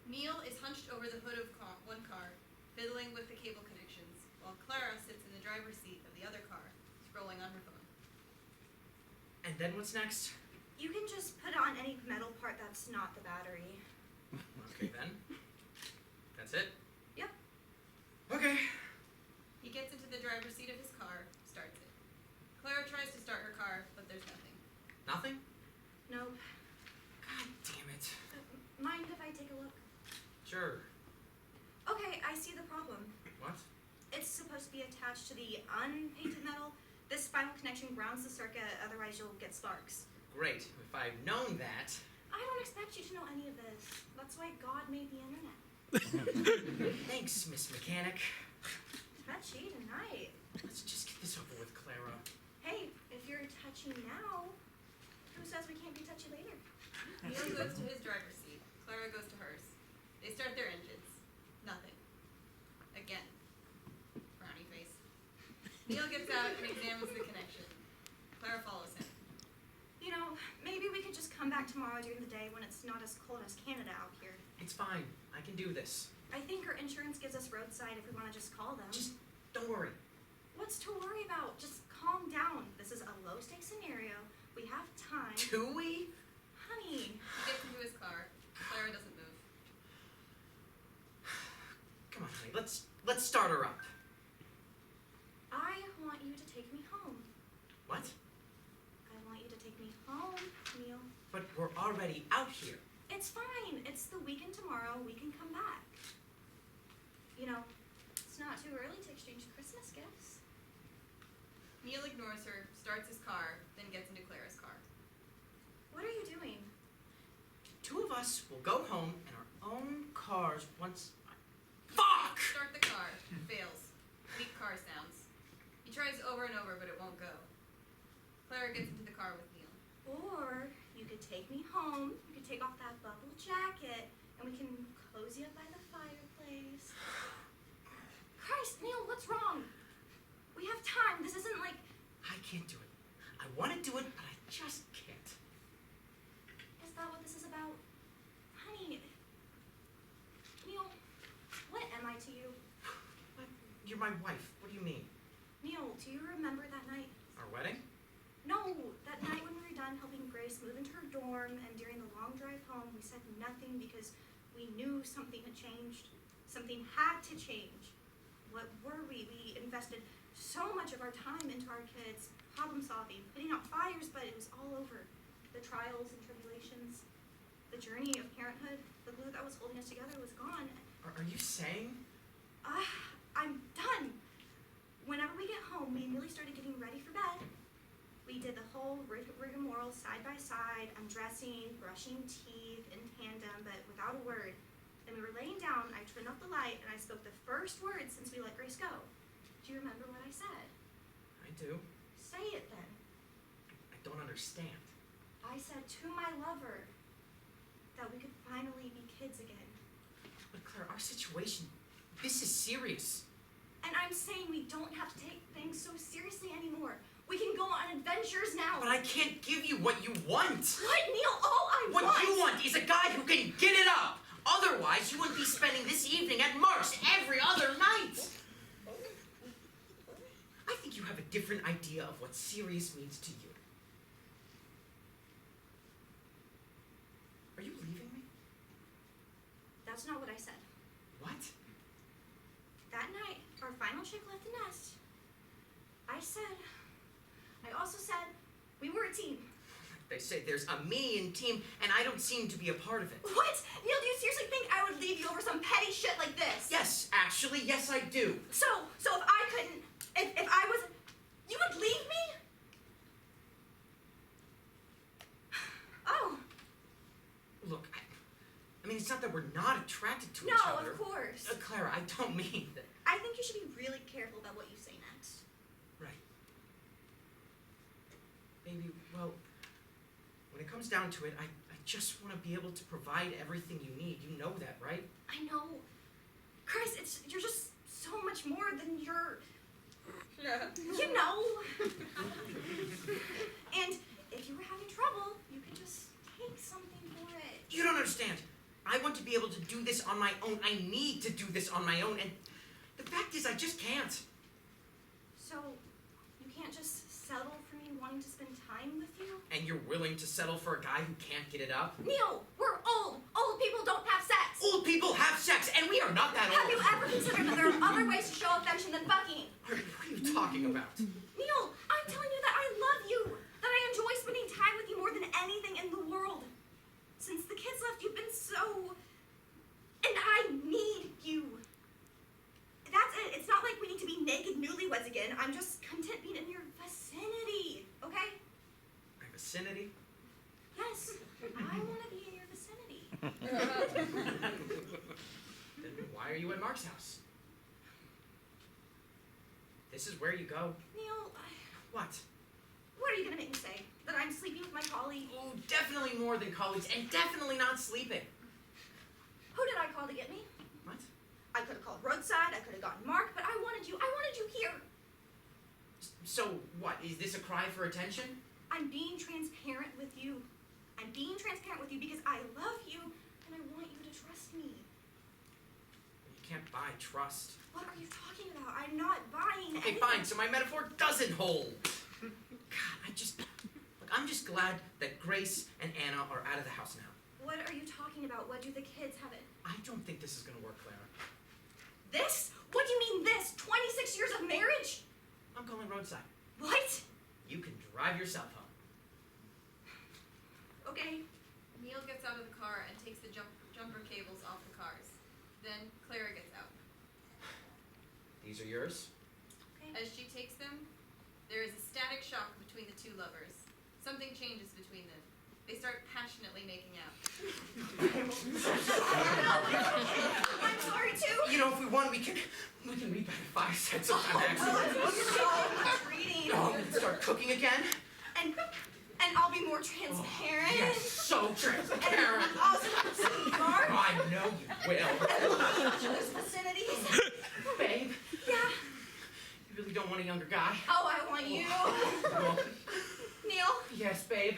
Neil is hunched over the hood of one car, fiddling with the cable connections, while Clara sits in the driver's seat of the other car, scrolling on her phone. And then what's next? You can just put on any metal part that's not the battery. Okay, then. That's it? Yep. Okay. He gets into the driver's seat of his car, starts it. Clara tries to start her car, but there's nothing. Nothing? No. God damn it. Mind if I take a look? Sure. Okay, I see the problem. What? It's supposed to be attached to the unpainted metal. This final connection grounds the circuit, otherwise you'll get sparks. Great. If I'd known that. I don't expect you to know any of this. That's why God made the internet. Thanks, Miss Mechanic. Touchy tonight. Let's just get this over with, Clara. Hey, if you're touchy now, who says we can't be touchy later? Neil goes to his driver's seat. Clara goes to hers. They start their engines. Nothing. Again. Frowny face. Neil gets out and examines the connection. Clara follows him. You know, maybe we could just come back tomorrow during the day when it's not as cold as Canada out here. It's fine. I can do this. I think our insurance gives us roadside if we want to just call them. Just don't worry. What's to worry about? Just calm down. This is a low-stakes scenario. We have time. Do we? Honey. He gets into his car. Clara doesn't move. Come on, honey. Let's start her up. I want you to take me home. What? I want you to take me home, Neil. But we're already out here. It's fine. It's the weekend tomorrow. We can come back. You know, it's not too early to exchange Christmas gifts. Neil ignores her, starts his car, then gets into Clara's car. What are you doing? Two of us will go home in our own cars once... Fuck! Start the car. Fails. Weak car sounds. He tries over and over, but it won't go. Clara gets into the car with Neil. Or you could take me home. You could take off that bubble jacket, and we can cozy up by the fireplace. Christ, Neil, what's wrong? We have time. This isn't like... I can't do it. I want to do it, but I just can't. Is that what this is about? Honey, Neil, what am I to you? What? You're my wife. What do you mean? Neil, do you remember that night? Our wedding? No, that night when we were done helping Grace move into her dorm, and during the long drive home, we said nothing because we knew something had changed. Something had to change. What were we? We invested so much of our time into our kids, problem solving, putting out fires, but it was all over. The trials and tribulations, the journey of parenthood, the glue that was holding us together was gone. Are you saying? I'm done. Whenever we get home, we immediately started getting ready for bed. We did the whole rigmarole side by side, undressing, brushing teeth in tandem, but without a word. Then we were laying down, I turned off the light, and I spoke the first word since we let Grace go. Do you remember what I said? I do. Say it then. I don't understand. I said to my lover that we could finally be kids again. But Claire, our situation, this is serious. And I'm saying we don't have to take things so seriously anymore. We can go on adventures now. But I can't give you what you want. What, Neil? All I want... What you want is a guy who can get it up. Otherwise, you wouldn't be spending this evening at Mark's every other night. I think you have a different idea of what serious means to you. Are you leaving me? That's not what I said. What? That night, our final chick left the nest. I also said, we were a team. They say there's a me in team, and I don't seem to be a part of it. What? Neil, do you seriously think I would leave you over some petty shit like this? Yes, actually, yes I do. So if I couldn't, if I was, you would leave me? Oh. Look, I mean, it's not that we're not attracted to each No, other. of course. Clara, I don't mean that. I think you should be really careful about what you say next. Right. Baby, well, when it comes down to it, I just want to be able to provide everything you need. You know that, right? I know. Christ, you're just so much more than your... You know. And if you were having trouble, you could just take something for it. You don't understand. I want to be be able to do this on my own. I need to do this on my own, and the fact is I just can't. So, you can't just settle for me wanting to spend time with you? And you're willing to settle for a guy who can't get it up? Neil, we're old. Old people don't have sex. Old people have sex, and we are not that old. Have you ever considered that there are other ways to show affection than fucking? What are you talking about? Neil, I'm telling you that I love you. That I enjoy spending time with you more than anything in the world. Since the kids left, you've been so... And I need you. That's it. It's not like we need to be naked newlyweds again. I'm just content being in your vicinity, okay? My vicinity? Yes, I want to be in your vicinity. Then why are you at Mark's house? This is where you go. Neil, What? what are you going to make me say? That I'm sleeping with my colleague? Oh, definitely more than colleagues, and definitely not sleeping. Who did I call to get me? What? I could have called roadside, I could have gotten Mark, but I wanted you here. So what? Is this a cry for attention? I'm being transparent with you. I'm being transparent with you because I love you and I want you to trust me. You can't buy trust. What are you talking about? I'm not buying Okay, anything. fine. So my metaphor doesn't hold. God, I'm just glad that Grace and Anna are out of the house now. What are you talking about? What do the kids have it? I don't think this is gonna work, Clara. This? What do you mean this? 26 years of marriage? I'm calling roadside. What? You can drive yourself home. Okay. Neil gets out of the car and takes the jumper cables off the cars. Then Clara gets out. These are yours? As she takes them, there is a static shock between the two lovers. Something changes between them. They start passionately making out. I'm sorry too. You know, if we want, we can meet by the fireside sometime next So week. treating. Oh, we can start cooking again? And I'll be more transparent. Yes, so And transparent. I'll also see Mark. I know you will. And we'll be in each other's vicinities. Babe, Yeah. you really don't want a younger guy? Oh, I want you. Well, Neil. yes, babe.